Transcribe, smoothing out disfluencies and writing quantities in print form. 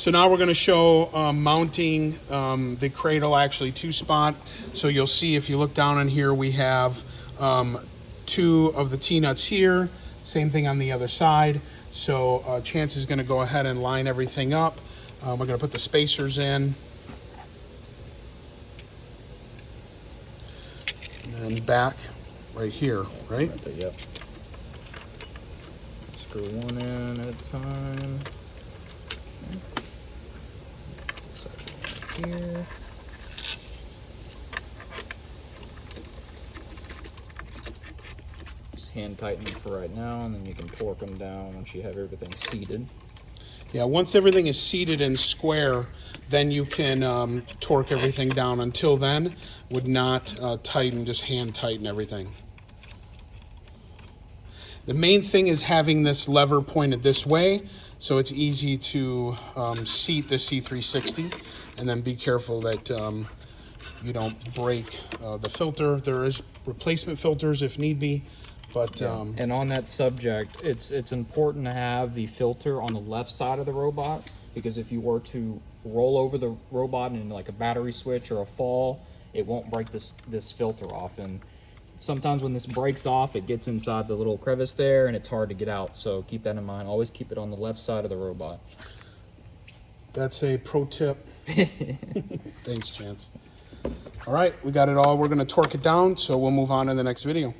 So now we're going to show mounting the cradle actually to spot. So you'll see if you look down in here, we have 2 of the T-nuts here. Same thing on the other side. So Chance is going to go ahead and line everything up. We're going to put the spacers in. And then back right here, right? Right there, yep. Screw one in at a time. So here. Just hand tighten them for right now, and then you can torque them down once you have everything seated. Yeah, once everything is seated and square, then you can torque everything down. Until then, would not tighten, just hand tighten everything. The main thing is having this lever pointed this way, so it's easy to seat the C360, and then be careful that you don't break the filter. There is replacement filters if need be. But, and on that subject, it's important to have the filter on the left side of the robot, because if you were to roll over the robot into like a battery switch or a fall, it won't break this filter off. And sometimes when this breaks off, it gets inside the little crevice there and it's hard to get out. So keep that in mind. Always keep it on the left side of the robot. That's a pro tip. Thanks, Chance. All right, we got it all. We're going to torque it down, so we'll move on to the next video.